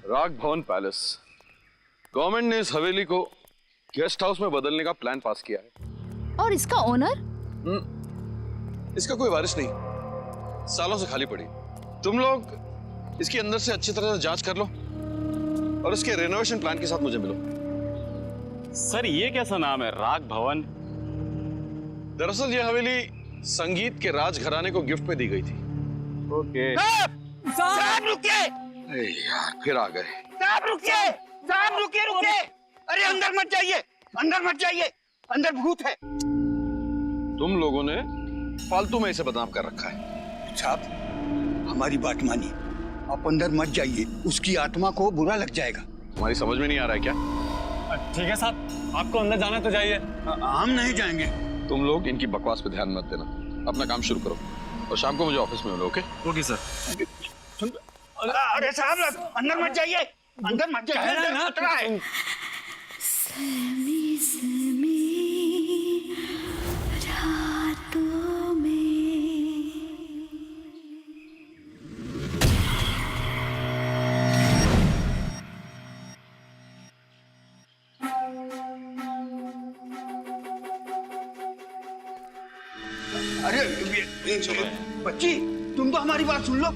राग भवन palace. Government ने इस हवेली को गेस्ट हाउस में बदलने का प्लान पास किया है। और इसका ओनर? इसका कोई वारिस नहीं, सालों से खाली पड़ी। तुम लोग इसके अंदर से अच्छी तरह से जांच कर लो और इसके रेनोवेशन प्लान के साथ मुझे मिलो। सर ये कैसा नाम है, राग भवन? दरअसल ये हवेली संगीत के राजघराने को गिफ्ट में दी गई थी। ओके। साहब रुकिए! यार फिर आ गए। साहब रुकिए! साहब रुकिए रुकिए! अरे अंदर मत जाइए, अंदर मत जाइए, अंदर भूत है। तुम लोगों ने फालतू में इसे बदनाम कर रखा है। साहब हमारी बात मानिए, आप अंदर मत जाइए, उसकी आत्मा को बुरा लग जाएगा। तुम्हारी समझ में नहीं आ रहा है क्या? ठीक है साहब, आपको अंदर जाना तो जाइए। हम नहीं जाएंगे। तुम लोग इनकी बकवास पे ध्यान मत देना, अपना काम शुरू करो और शाम को मुझे ऑफिस में मिलो। ओके? Okay sir. अरे साहब अंदर मत जाइए, अंदर मत जाइए, अंदर खतरा है। रातों में अरे बच्ची, तुम तो हमारी बात सुन लो।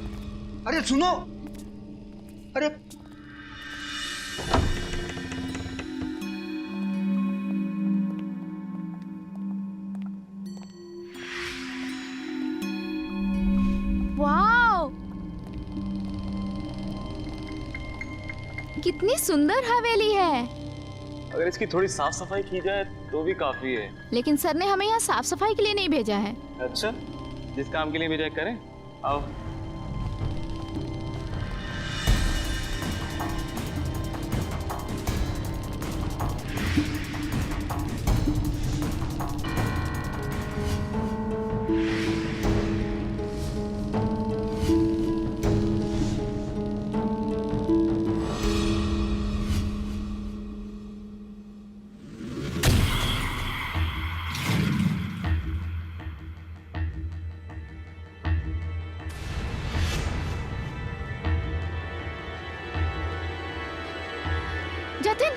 अरे सुनो, अरे वाओ, कितनी सुंदर हवेली है। अगर इसकी थोड़ी साफ सफाई की जाए तो भी काफी है। लेकिन सर ने हमें यहाँ साफ सफाई के लिए नहीं भेजा है। अच्छा, जिस काम के लिए भेजा करें। आओ। जतिन,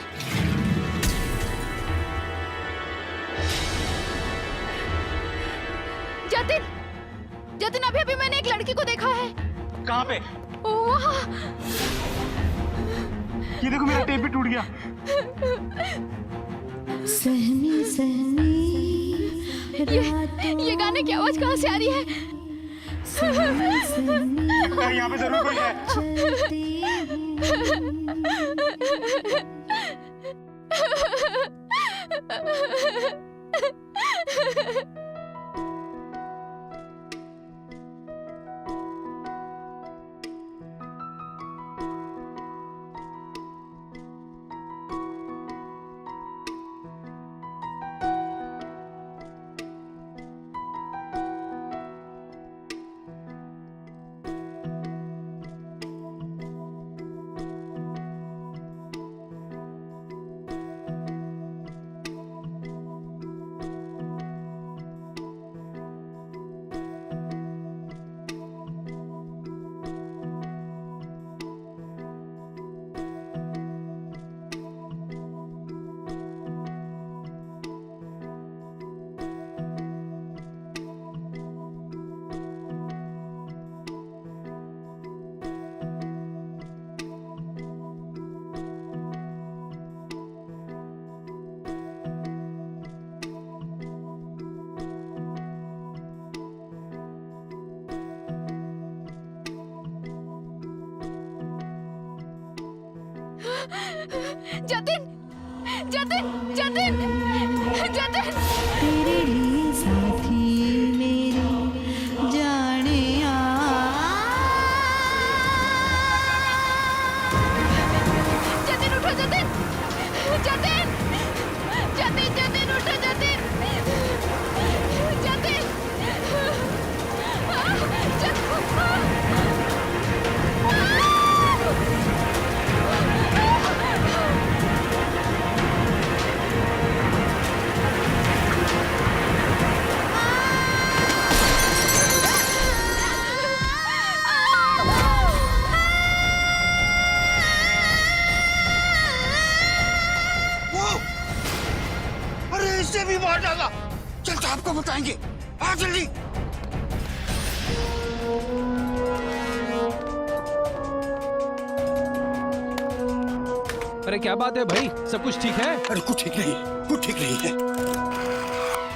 जतिन, जतिन, अभी अभी मैंने एक लड़की को देखा है। कहाँ पे? वहाँ। ये देखो मेरा टेप भी टूट गया। सहमी सहमी ये गाने की आवाज कहाँ से आ रही है? यहाँ पे जरूर कोई है। जतिन, जतिन, जतिन, जतिन। तेरे लिए साथी मेरे जाने आ। जतिन उठो, जतिन, जतिन, जतिन, जतिन उठो, जतिन, जतिन, जतिन। साहब को बताएंगे। आ जल्दी। अरे क्या बात है भाई, सब कुछ ठीक है? अरे कुछ ठीक नहीं, कुछ ठीक नहीं है।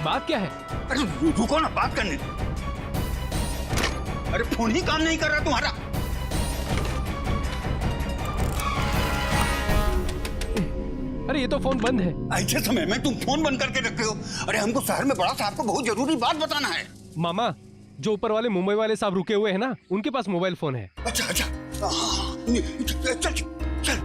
बात क्या है? अरे रुको ना, बात करने दो। अरे फोन ही काम नहीं कर रहा तुम्हारा। अरे ये तो फोन बंद है। ऐसे समय में तुम फोन बंद करके रखते हो? अरे हमको शहर में बड़ा साहब को बहुत जरूरी बात बताना है। मामा, जो ऊपर वाले मुंबई वाले साहब रुके हुए हैं ना, उनके पास मोबाइल फोन है। अच्छा अच्छा, चल चल चल।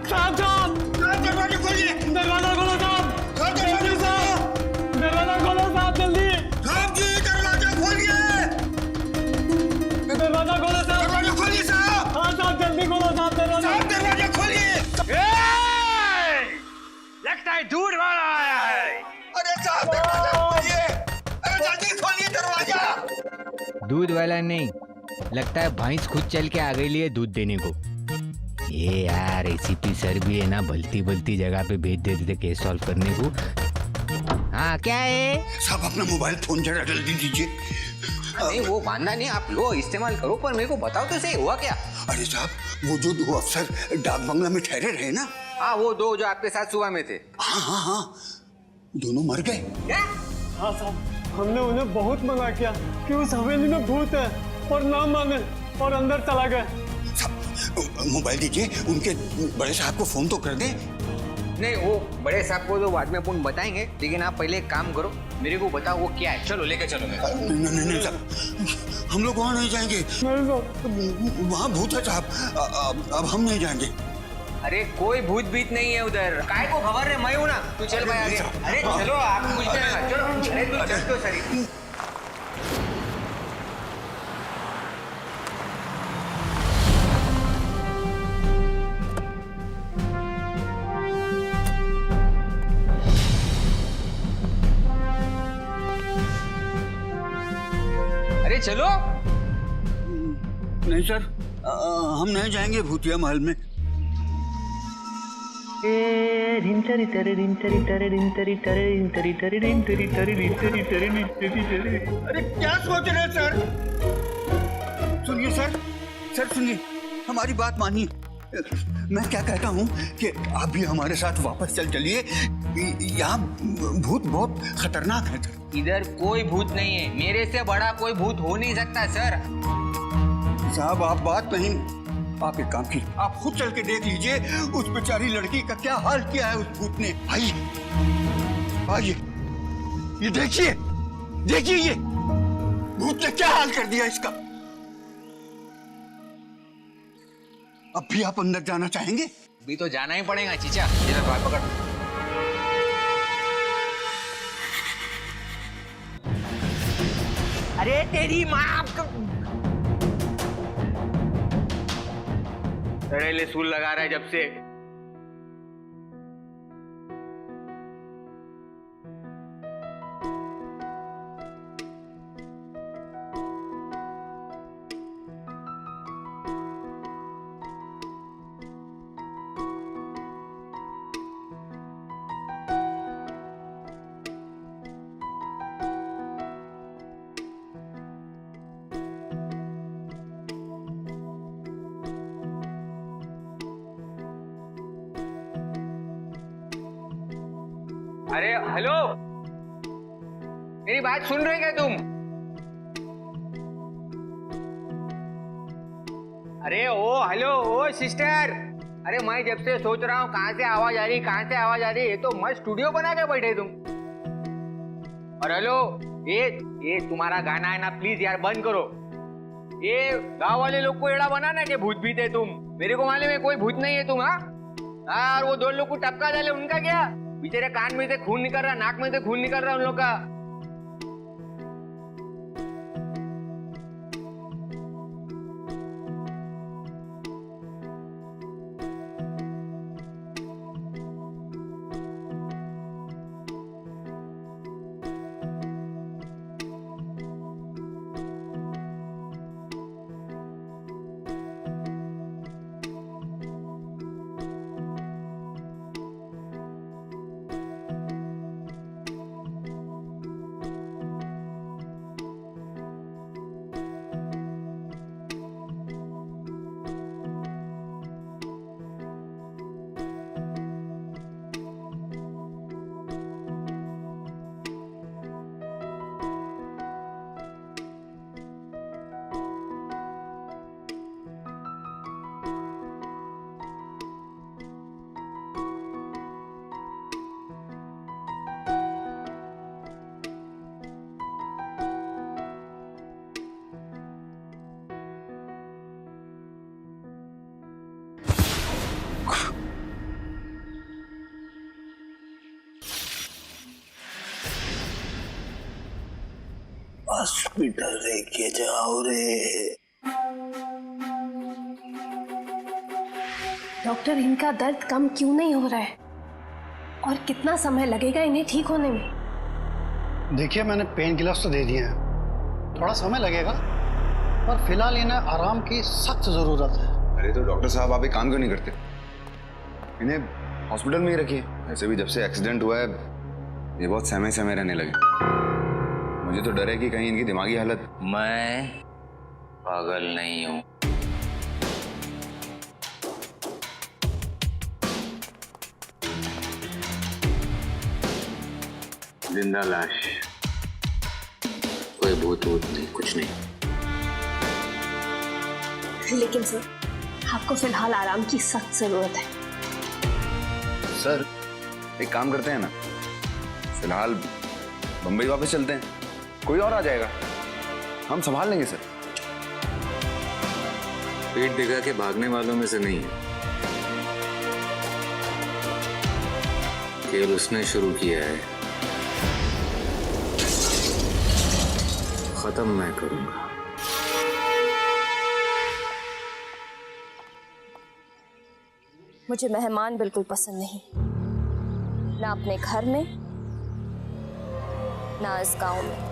साहब साहब, दरवाजे खोलिए। दरवाजा खोलो साहब। दरवाजे साहब, दरवाजा खोलो साहब, जल्दी साहब जी दरवाजा खोलिए। दरवाजा खोलो साहब। दरवाजा खोलिए साहब। हाँ साहब, जल्दी खोलो साहब दरवाजा। साहब दरवाजा खोलिए। लगता है दूध वाला आया है। अरे साहब दरवाजा खोलिए। अरे जल्दी खोलिए दरवाजा। दूध वाला नहीं, लगता है भैंस खुद चल के आ गई है दूध देने को। ये यार एसीपी सर भी है ना, भलती भलती जगह पे भेज देते थे केस सॉल्व करने को। हाँ क्या है? साहब अपना मोबाइल फोन जरा जल्दी दीजिए। नहीं वो बांधा नहीं, आप लो इस्तेमाल करो, पर मेरे को बताओ तो सही हुआ क्या? अरे साहब वो जो दो अफसर डाक बंगला में ठहरे रहे ना। हाँ वो दो जो आपके साथ सुबह में थे। हाँ हाँ हाँ, दोनों मर गए। क्या? हाँ साहब, हमने उन्हें बहुत मना किया कि उस हवेली में भूत है, और ना माने और अंदर चला गए। साहब मोबाइल दीजिए, उनके बड़े साहब को फोन तो कर दे। नहीं वो बड़े साहब को तो बाद में अपन बताएंगे, लेकिन आप पहले एक काम करो, मेरे को बताओ वो क्या है। चलो लेके चलो मेरे। नहीं नहीं साहब, हम लोग वहाँ नहीं जाएंगे। नहीं साहब, वहाँ भूत है साहब, अब हम नहीं जाएंगे। अरे कोई भूत भीत नहीं है उधर। काय को खबर है, मैं हूँ ना। तू चल भाई आगे। अरे चलो आप कुछ नहीं, चलो। अरे तू चल तो सही। अरे चलो। नहीं सर, हम नहीं जाएंगे भूतिया महल में। अरे क्या सोच रहे हैं सर? सुनिए सर, सर सुनिए, हमारी बात मानिए। मैं क्या कहता हूँ कि आप भी हमारे साथ वापस चलिए। यहाँ भूत बहुत खतरनाक है सर। इधर कोई भूत नहीं है, मेरे से बड़ा कोई भूत हो नहीं सकता सर। साहब आप बात नहीं, आप एक काम कीजिए, आप खुद चल के देख लीजिए उस बेचारी लड़की का क्या हाल किया है उस भूत ने। आइए आइए, ये देखिए, देखिए ये भूत ने क्या हाल कर दिया इसका। अब भी आप अंदर जाना चाहेंगे? अभी तो जाना ही पड़ेगा चीचा। इधर बात पकड़। अरे तेरी माँ सड़ेले सूल लगा रहा है जब से। अरे हेलो, मेरी बात सुन रहे क्या तुम? अरे ओ हेलो ओ सिस्टर, अरे मैं जब से सोच रहा हूँ कहाँ से आवाज आ रही, कहाँ से आवाज आ रही। ये तो मस्त स्टूडियो बना के बैठे तुम। और हेलो, ये तुम्हारा गाना है ना, प्लीज यार बंद करो। ये गांव वाले लोग को एड़ा बनाना कि भूत भीत है तुम। मेरे को मालूम है कोई भूत नहीं है तुम। हाँ और वो दो लोग को टपका डाले, उनका क्या? बेचारे कान में से खून निकल रहा, नाक में से खून निकल रहा उन लोग का। हॉस्पिटल लेके जाओ रे। डॉक्टर, इनका दर्द कम क्यों नहीं हो रहा है और कितना समय लगेगा इन्हें ठीक होने में? देखिए, मैंने पेन किलर्स तो दे दिए हैं, थोड़ा समय लगेगा, पर फिलहाल इन्हें आराम की सख्त जरूरत है। अरे तो डॉक्टर साहब, आप एक काम क्यों नहीं करते, इन्हें हॉस्पिटल में ही रखिए। ऐसे भी जब से एक्सीडेंट हुआ है ये बहुत सहमे सहमे रहने लगे। मुझे तो डर है कि कहीं इनकी दिमागी हालत। मैं पागल नहीं हूँ। जिंदा लाश, कोई भूत वूत नहीं, कुछ नहीं। लेकिन सर, आपको फिलहाल आराम की सख्त जरूरत है। सर एक काम करते हैं ना, फिलहाल बम्बई वापस चलते हैं, कोई और आ जाएगा, हम संभाल लेंगे सर। पीठ दिखा के भागने वालों में से नहीं है, खेल उसने शुरू किया है, खत्म मैं करूंगा। मुझे मेहमान बिल्कुल पसंद नहीं, ना अपने घर में ना इस गांव में।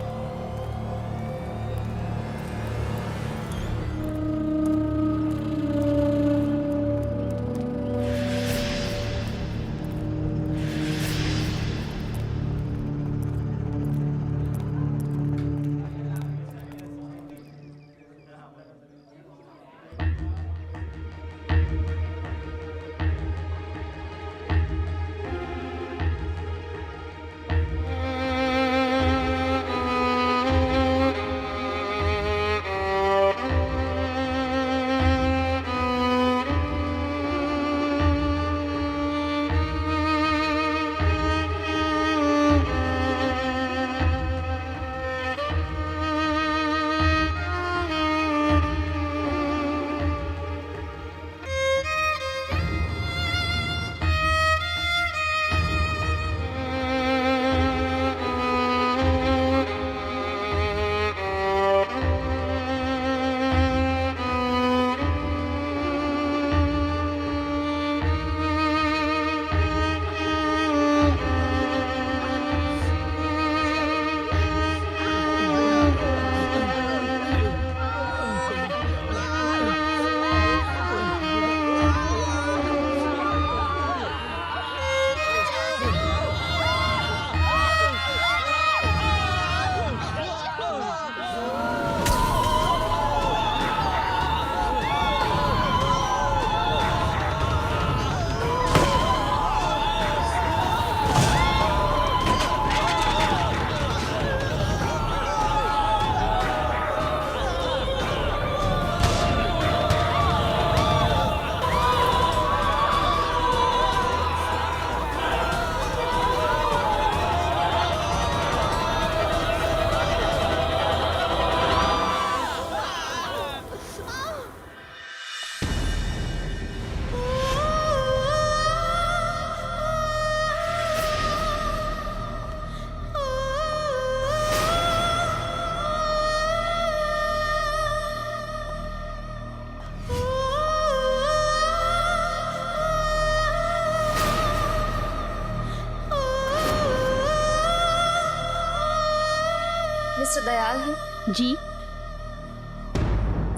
मिस्टर दयाल है जी।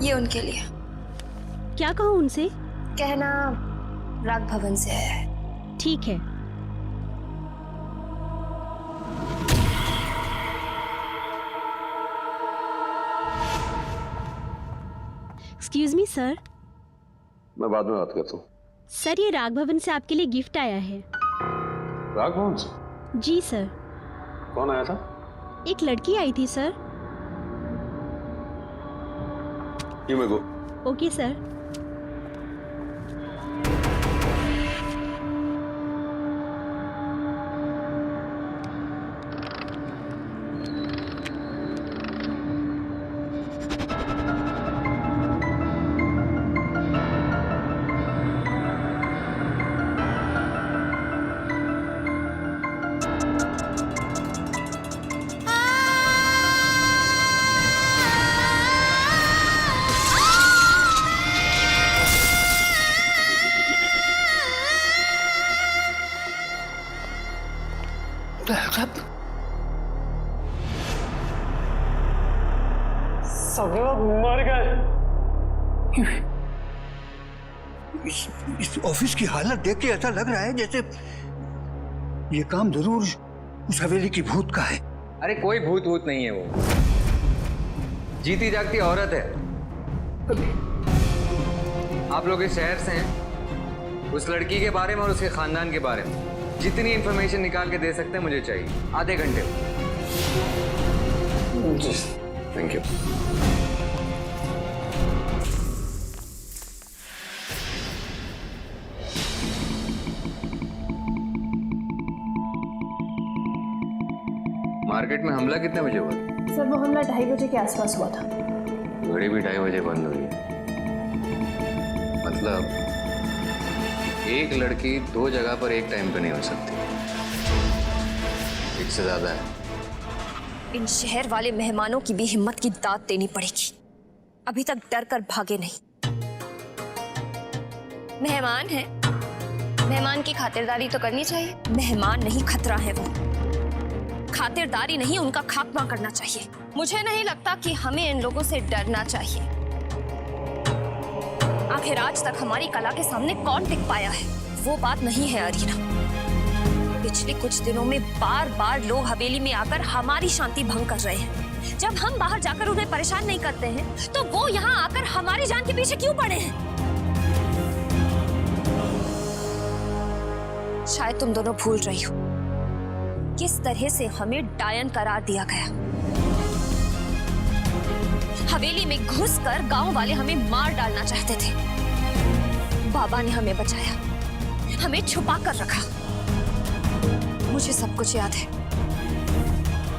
ये उनके लिए। क्या कहूँ उनसे? कहना राग भवन से है। ठीक है। Excuse me sir. मैं बाद में बात करता हूँ। सर, ये राग भवन से आपके लिए गिफ्ट आया है। राग भवन से? जी सर। कौन आया था? एक लड़की आई थी sir. You may go. Okay sir. सब लोग मर गए। इस ऑफिस की हालत देख के ऐसा लग रहा है जैसे ये काम जरूर उस हवेली की भूत का है। अरे कोई भूत भूत नहीं है, वो जीती जागती औरत है। आप लोग इस शहर से हैं, उस लड़की के बारे में और उसके खानदान के बारे में जितनी इंफॉर्मेशन निकाल के दे सकते हैं मुझे चाहिए, आधे घंटे में। Thank you. मार्केट में हमला कितने बजे हुआ? सर वो हमला 2:30 बजे के आसपास हुआ था। घड़ी भी 2:30 बजे बंद हुई है। मतलब एक लड़की 2 जगह पर एक टाइम पे नहीं हो सकती, एक से ज्यादा है। इन शहर वाले मेहमानों की भी हिम्मत की दाद देनी पड़ेगी। अभी तक डर कर भागे नहीं। मेहमान है, मेहमान की खातिरदारी तो करनी चाहिए। मेहमान नहीं, खतरा है वो। खातिरदारी नहीं, उनका खात्मा करना चाहिए। मुझे नहीं लगता कि हमें इन लोगों से डरना चाहिए। आखिर आज तक हमारी कला के सामने कौन टिक पाया है? वो बात नहीं है अरीना। पिछले कुछ दिनों में बार बार लोग हवेली में आकर हमारी शांति भंग कर रहे हैं। जब हम बाहर जाकर उन्हें परेशान नहीं करते हैं तो वो यहाँ आकर हमारी जान के पीछे क्यों पड़े हैं? शायद तुम दोनों भूल रही हो किस तरह से हमें डायन करार दिया गया। हवेली में घुसकर गांव वाले हमें मार डालना चाहते थे। बाबा ने हमें बचाया, हमें छुपा कर रखा। मुझे सब कुछ याद है,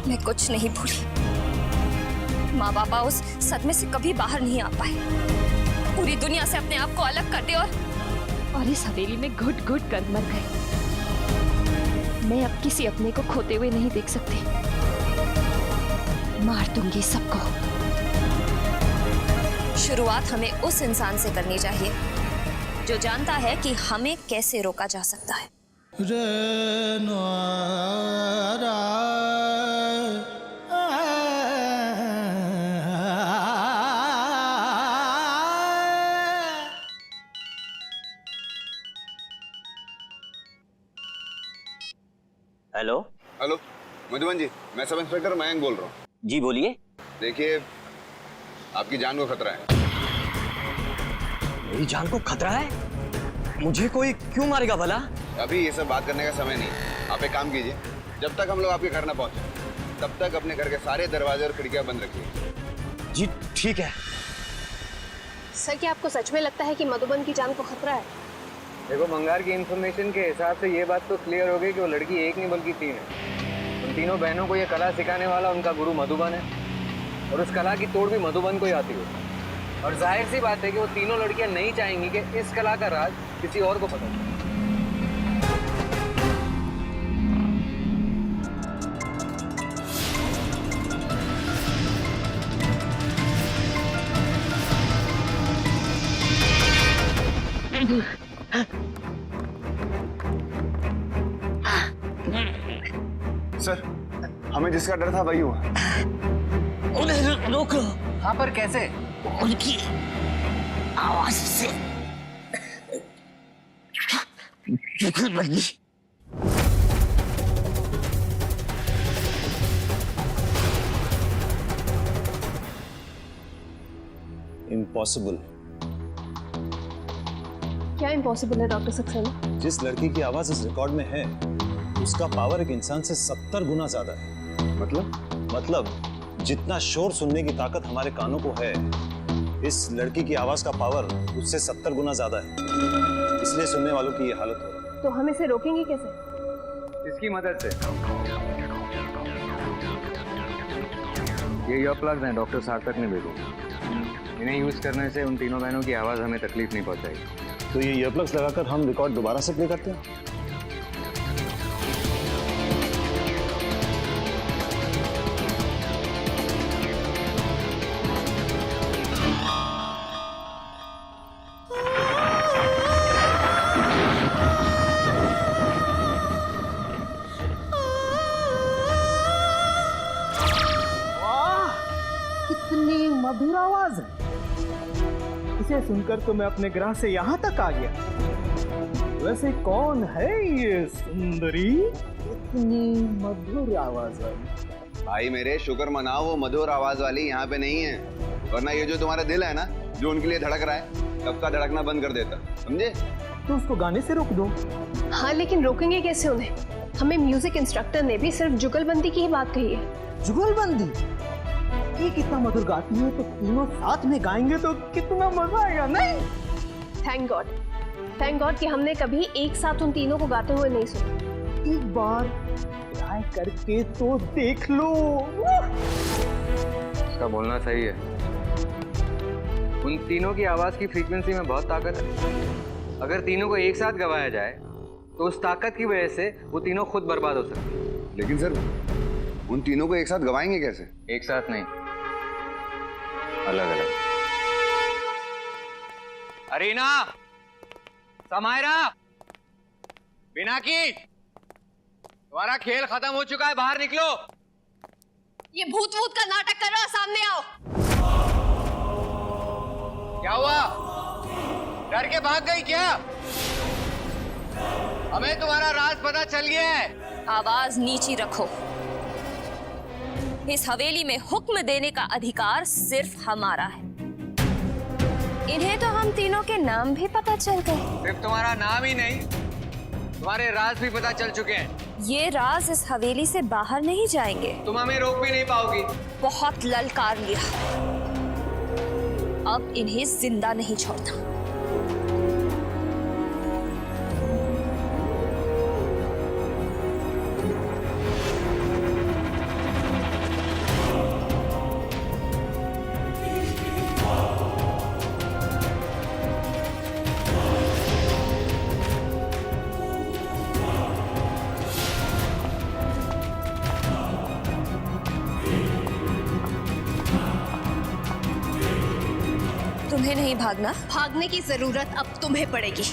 मैं कुछ नहीं भूली। माँ बाबा उस सदमे से कभी बाहर नहीं आ पाए। पूरी दुनिया से अपने आप को अलग कर दे और इस हवेली में घुट घुट कर मर गए। मैं अब किसी अपने को खोते हुए नहीं देख सकती। मार दूंगी सबको। शुरुआत हमें उस इंसान से करनी चाहिए जो जानता है कि हमें कैसे रोका जा सकता है। हेलो हेलो मधुबन जी, मैं सब इंस्पेक्टर मयंक बोल रहा हूँ। जी बोलिए। देखिए, आपकी जान को खतरा है। मेरी जान को खतरा है? मुझे कोई क्यों मारेगा भला? अभी ये सब बात करने का समय नहीं। आप एक काम कीजिए, जब तक हम लोग आपके घर न पहुंचे तब तक अपने घर के सारे दरवाजे और खिड़कियां बंद रखिए। जी ठीक है। सर क्या आपको सच में लगता है कि मधुबन की जान को खतरा है? देखो, मंगार की इंफॉर्मेशन के हिसाब से ये बात तो क्लियर हो गई कि वो लड़की एक नहीं बल्कि 3 है। उन तीनों बहनों को ये कला सिखाने वाला उनका गुरु मधुबन है और उस कला की तोड़ भी मधुबन को ही आती है। और जाहिर सी बात है कि वो तीनों लड़कियां नहीं चाहेंगी कि इस कला का राज किसी और को पता चले। सर, हमें जिसका डर था वही हुआ। उन्हें रोको। हाँ, पर कैसे? उनकी आवाज से इम्पॉसिबल। क्या इम्पॉसिबल है डॉक्टर सक्सेना? जिस लड़की की आवाज इस रिकॉर्ड में है उसका पावर एक इंसान से 70 गुना ज्यादा है। मतलब जितना शोर सुनने की ताकत हमारे कानों को है, इस लड़की की आवाज का पावर उससे 70 गुना ज्यादा है। इसलिए सुनने वालों की ये हालत हो रही है। तो हम इसे रोकेंगे कैसे? इसकी मदद से। ये ईयर प्लग्स हैं, डॉक्टर सार्थक ने भेजे। इन्हें यूज करने से उन तीनों बहनों की आवाज हमें तकलीफ नहीं पहुंचाएगी। तो ये ईयरप्लग्स लगाकर हम रिकॉर्ड दोबारा से प्ले करते हैं। कितनी मधुर आवाज है। इसे सुनकर तो मैं अपने ग्रह से यहाँ तक आ गया। वैसे कौन है ये सुंदरी? इतनी मधुर आवाज वाली। भाई मेरे शुक्र मनाओ वो मधुर आवाज वाली यहाँ पे नहीं है, वरना ये जो तुम्हारा दिल है ना, जो उनके लिए धड़क रहा है, कब का धड़कना बंद कर देता, समझे? तो उसको गाने से रोक दो। हाँ, लेकिन रोकेंगे कैसे उन्हें? हमें म्यूजिक इंस्ट्रक्टर ने भी सिर्फ जुगलबंदी की ही बात कही है। जुगलबंदी? ये कितना मधुर गाती है, तो तीनों साथ में गाएंगे तो कितना मजा आएगा, नहीं? थैंक गॉड कि हमने कभी एक साथ उन तीनों को गाते हुए नहीं सुना। एक बार ट्राई करके तो देख लो। उसका बोलना सही है। उन तीनों की आवाज की फ्रीक्वेंसी में बहुत ताकत है। अगर तीनों को एक साथ गवाया जाए तो उस ताकत की वजह से वो तीनों खुद बर्बाद हो सकते हैं। लेकिन सर उन तीनों को एक साथ गवाएंगे कैसे? एक साथ नहीं, अलग अलग। अरीना, समायरा, बिनाकी, तुम्हारा खेल खत्म हो चुका है, बाहर निकलो। ये भूत वूत का नाटक कर रहा, सामने आओ। क्या हुआ? डर के भाग गई क्या? हमें तुम्हारा राज पता चल गया है। आवाज नीची रखो। इस हवेली में हुक्म देने का अधिकार सिर्फ हमारा है। इन्हें तो हम तीनों के नाम भी पता चल गए। सिर्फ तुम्हारा नाम ही नहीं, तुम्हारे राज भी पता चल चुके हैं। ये राज इस हवेली से बाहर नहीं जाएंगे। तुम हमें रोक भी नहीं पाओगी। बहुत ललकार लिया, अब इन्हें जिंदा नहीं छोड़ता। तुम्हें नहीं भागना। भागने की जरूरत अब तुम्हें पड़ेगी।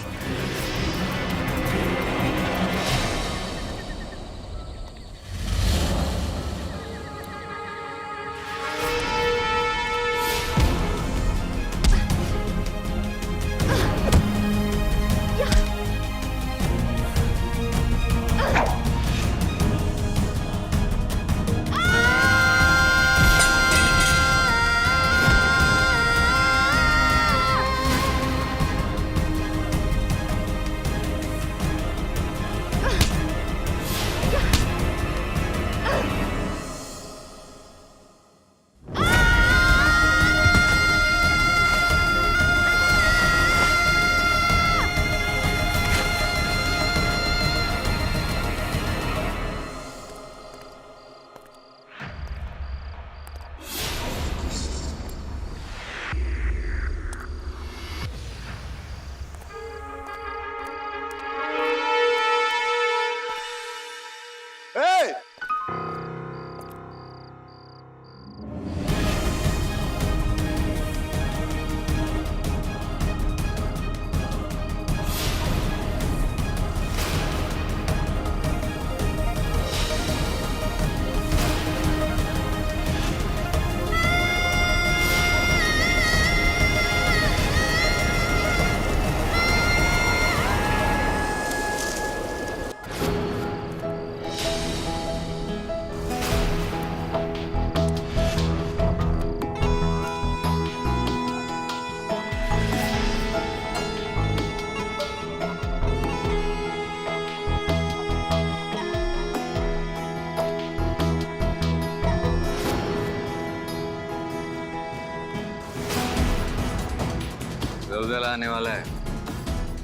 ज़लज़ला आने वाला है,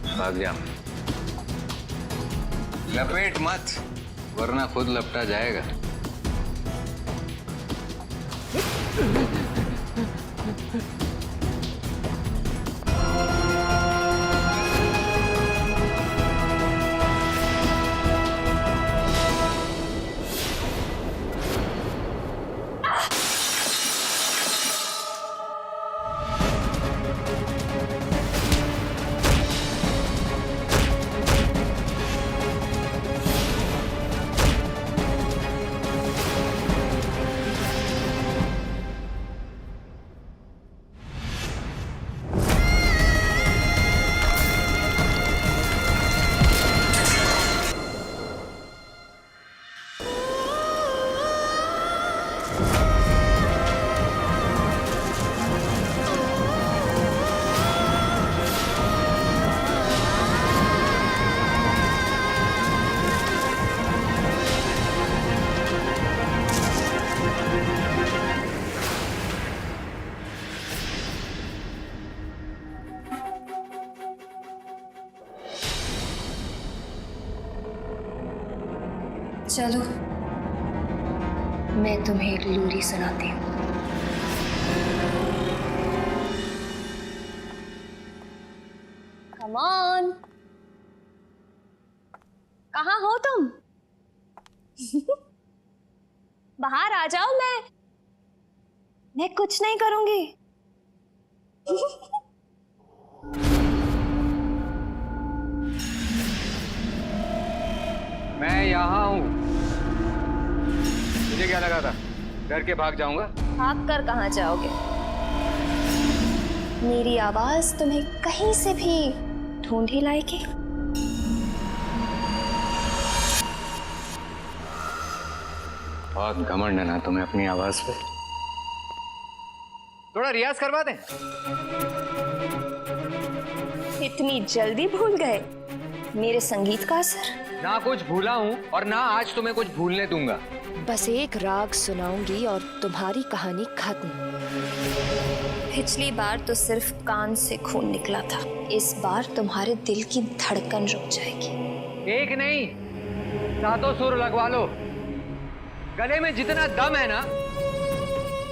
भाग जा। लपेट मत, वरना खुद लपटा जाएगा। चलो मैं तुम्हें एक लोरी सुनाती हूँ। कम ऑन, कहाँ हो तुम? बाहर आ जाओ, मैं कुछ नहीं करूंगी। मैं यहाँ हूँ। मुझे क्या लगा था डर के भाग जाऊंगा? भाग कर कहाँ जाओगे? मेरी आवाज तुम्हें कहीं से भी ढूंढ ही लाएगी। बहुत घमंड है ना तुम्हें अपनी आवाज पे। थोड़ा रियाज करवा दें। इतनी जल्दी भूल गए मेरे संगीत का असर? ना कुछ भूला हूँ और ना आज तुम्हें कुछ भूलने दूंगा। बस एक राग सुनाऊंगी और तुम्हारी कहानी खत्म। पिछली बार तो सिर्फ कान से खून निकला था, इस बार तुम्हारे दिल की धड़कन रुक जाएगी। एक नहीं, सातों सुर लगवा लो। गले में जितना दम है ना,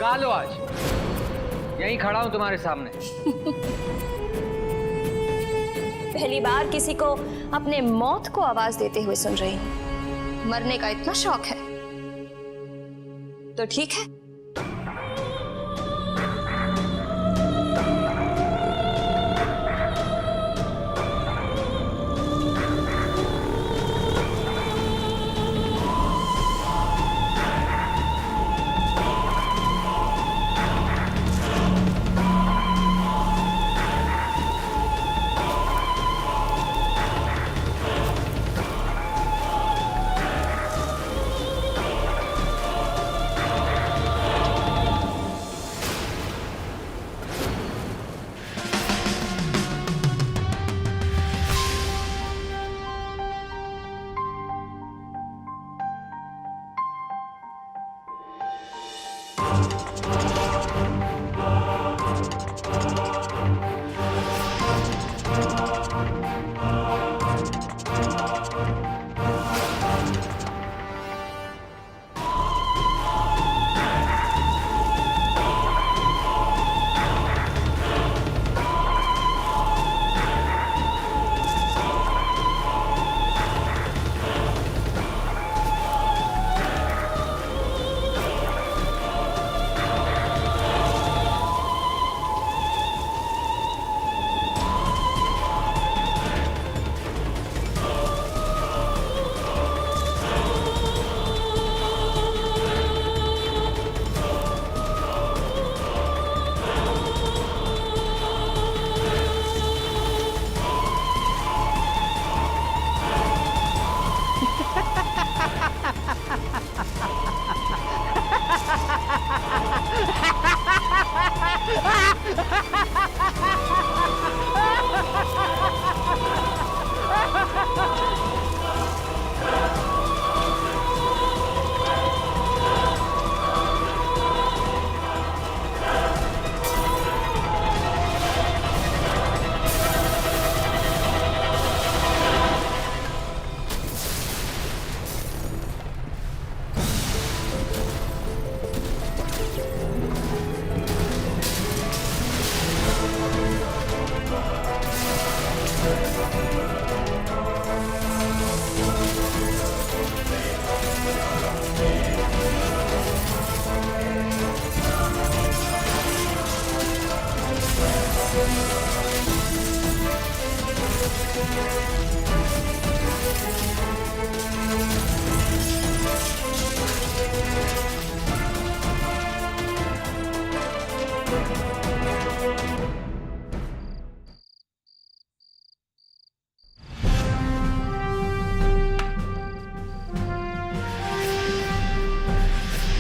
गा लो आज। यहीं खड़ा हूं तुम्हारे सामने। पहली बार किसी को अपने मौत को आवाज देते हुए सुन रही हूं। मरने का इतना शौक है तो ठीक है।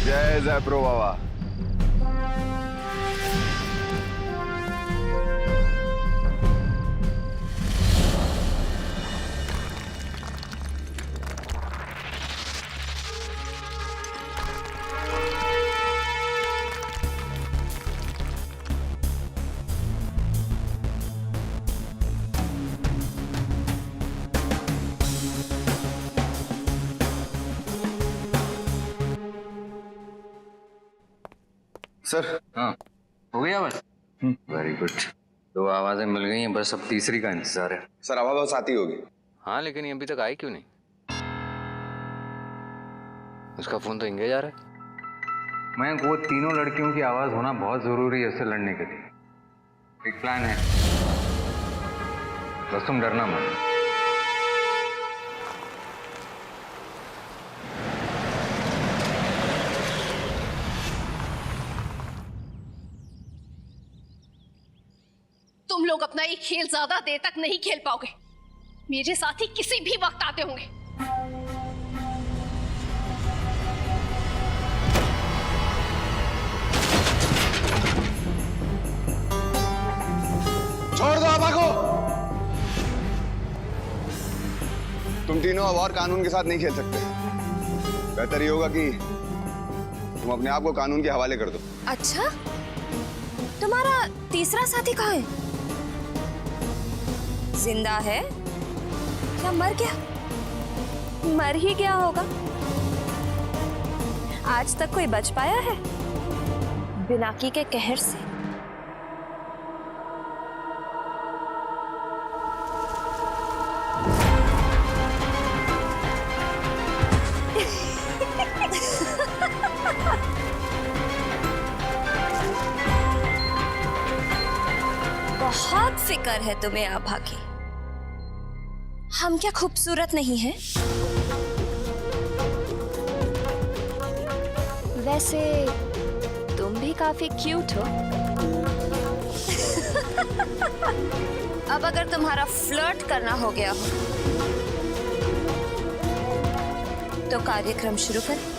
जय जयप्रो बाबा। सर। हाँ हो गया बस। वेरी गुड, 2 आवाजें मिल गई हैं, बस अब तीसरी का इंतजार है। सर आवाज बस आती होगी। हाँ लेकिन ये अभी तक आई क्यों नहीं? उसका फोन तो इंगेज आ रहा है। मैं वो तीनों लड़कियों की आवाज होना बहुत जरूरी है उससे लड़ने के लिए। एक प्लान है, बस तुम डरना मत। तुम लोग अपना ये खेल ज्यादा देर तक नहीं खेल पाओगे। मेरे साथी किसी भी वक्त आते होंगे। छोड़ दो आभा को। तुम तीनों अब और कानून के साथ नहीं खेल सकते। बेहतर ये होगा कि तुम अपने आप को कानून के हवाले कर दो। अच्छा, तुम्हारा तीसरा साथी कहाँ है? जिंदा है या मर गया? मर ही गया होगा। आज तक कोई बच पाया है बिनाकी के कहर से? बहुत फिक्र है तुम्हें आभा की। हम क्या खूबसूरत नहीं हैं? वैसे तुम भी काफी क्यूट हो। अब अगर तुम्हारा फ्लर्ट करना हो गया हो तो कार्यक्रम शुरू करें।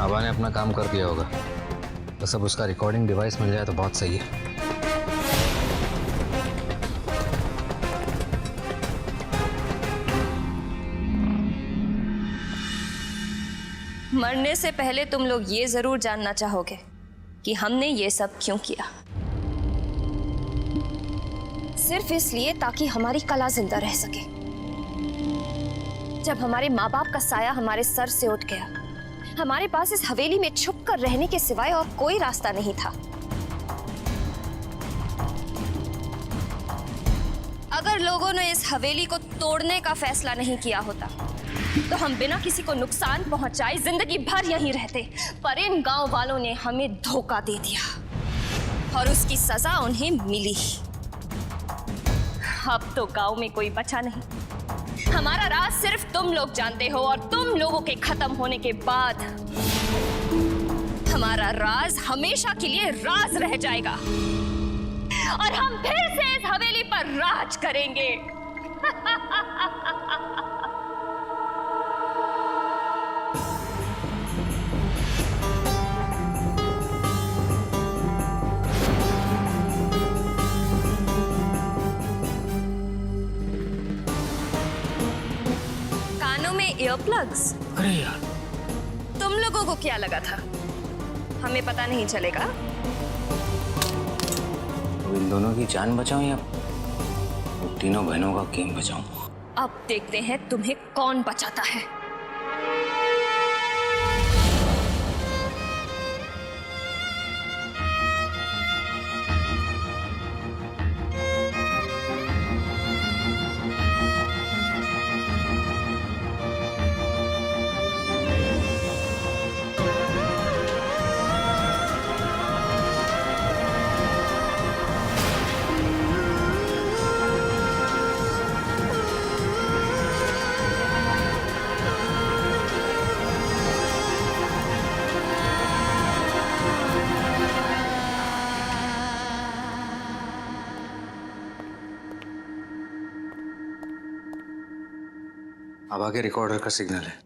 आभा ने अपना काम कर दिया होगा, बस अब उसका रिकॉर्डिंग डिवाइस मिल जाए तो बहुत सही है। मरने से पहले तुम लोग ये जरूर जानना चाहोगे कि हमने ये सब क्यों किया। सिर्फ इसलिए ताकि हमारी कला जिंदा रह सके। जब हमारे माँ बाप का साया हमारे सर से उठ गया, हमारे पास इस हवेली में छुप कर रहने के सिवाय और कोई रास्ता नहीं था। अगर लोगों ने इस हवेली को तोड़ने का फैसला नहीं किया होता तो हम बिना किसी को नुकसान पहुंचाए जिंदगी भर यहीं रहते। पर इन गांव वालों ने हमें धोखा दे दिया और उसकी सजा उन्हें मिली। अब तो गांव में कोई बचा नहीं। हमारा राज सिर्फ तुम लोग जानते हो और तुम लोगों के खत्म होने के बाद हमारा राज हमेशा के लिए राज रह जाएगा और हम फिर से इस हवेली पर राज करेंगे। Ear plugs? अरे यार, तुम लोगों को क्या लगा था हमें पता नहीं चलेगा? तो इन दोनों की जान बचाऊं या तीनों बहनों का गेम बचाऊं? अब देखते हैं तुम्हें कौन बचाता है। अब आगे रिकॉर्डर का सिग्नल है।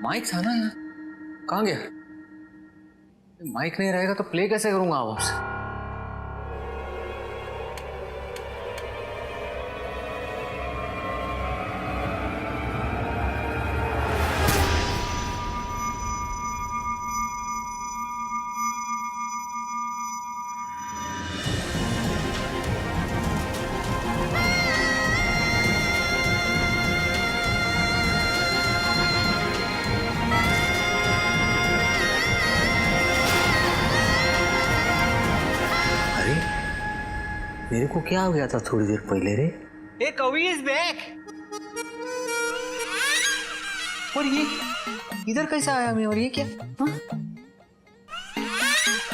माइक था ना यहाँ, कहाँ गया? माइक नहीं रहेगा तो प्ले कैसे करूंगा आवाज से? मेरे को क्या हो गया था थोड़ी देर पहले रे? ए कवि इज बैक। और ये इधर कैसे आया मैं? और ये क्या?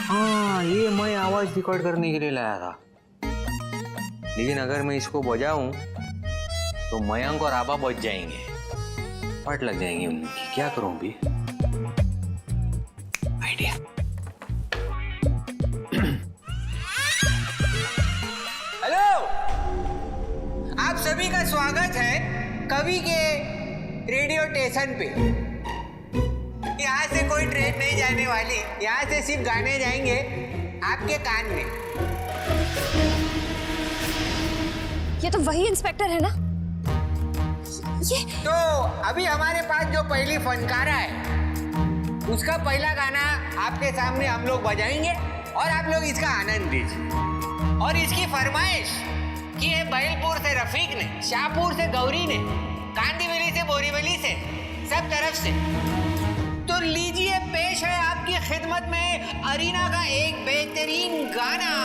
हाँ ये मैं आवाज रिकॉर्ड करने के लिए लाया था, लेकिन अगर मैं इसको बजाऊं तो मयंक और आबा बच जाएंगे, पट लग जाएंगे उनकी। क्या करूं भी? आइडिया। आप सभी का स्वागत है कवि के रेडियो स्टेशन पे। यहाँ से कोई ट्रेन नहीं जाने वाली, यहाँ से सिर्फ गाने जाएंगे आपके कान में। ये तो वही इंस्पेक्टर है ना? ये तो अभी हमारे पास जो पहली फनकारा है उसका पहला गाना आपके सामने हम लोग बजाएंगे और आप लोग इसका आनंद लीजिए। और इसकी फरमाइश कि ये बैलपुर से रफीक ने, शाहपुर से गौरी ने, कांदीवली से, बोरीवली से, सब तरफ से। तो लीजिए, पेश है आपकी खिदमत में अरीना का एक बेहतरीन गाना।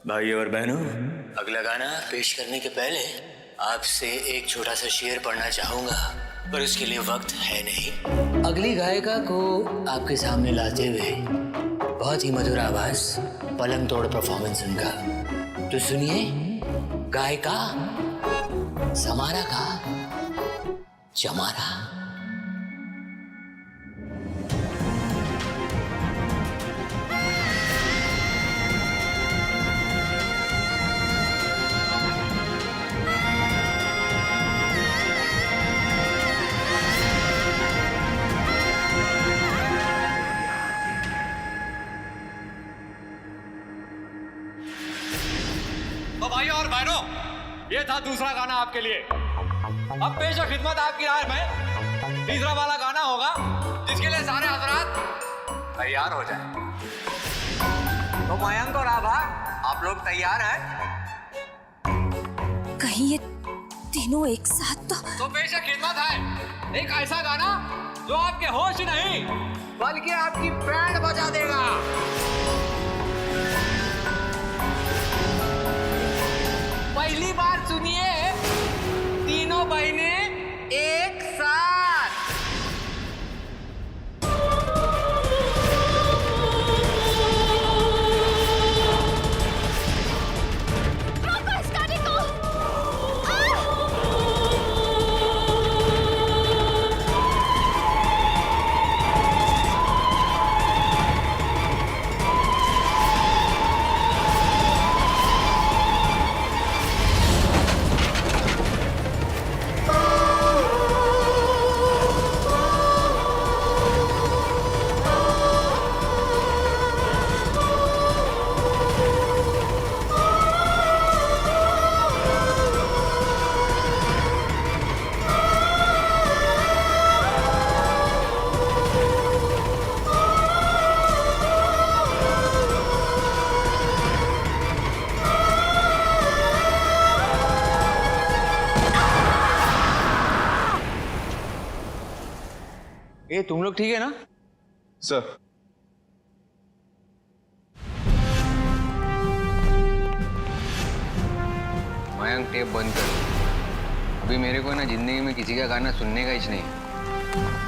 भाइयों और बहनों, अगला गाना पेश करने के पहले आपसे एक छोटा सा शेर पढ़ना चाहूंगा, पर उसके लिए वक्त है नहीं। अगली गायिका को आपके सामने लाते हुए बहुत ही मधुर आवाज, पलंग तोड़ परफॉर्मेंस उनका। तो सुनिए, गायिका समारा का चमारा। तो भाइयों और बहनों, ये था दूसरा गाना आपके लिए। अब पेश है खिदमत आपकी राय में तीसरा वाला गाना होगा, जिसके लिए सारे हजरात तैयार हो जाएं। तो मयंक और आभा, आप लोग तैयार हैं? कहीं ये तीनों एक साथ तो पेश है खिदमत है एक ऐसा गाना जो आपके होश नहीं बल्कि आपकी बैंड बजा देगा। पहली बार सुनिए, तीनों बहनें एक साथ। रोको इस गाड़ी को। ये तुम लोग ठीक है ना? सर मयंक टेप बंद कर। अभी मेरे को ना जिंदगी में किसी का गाना सुनने का ही नहीं।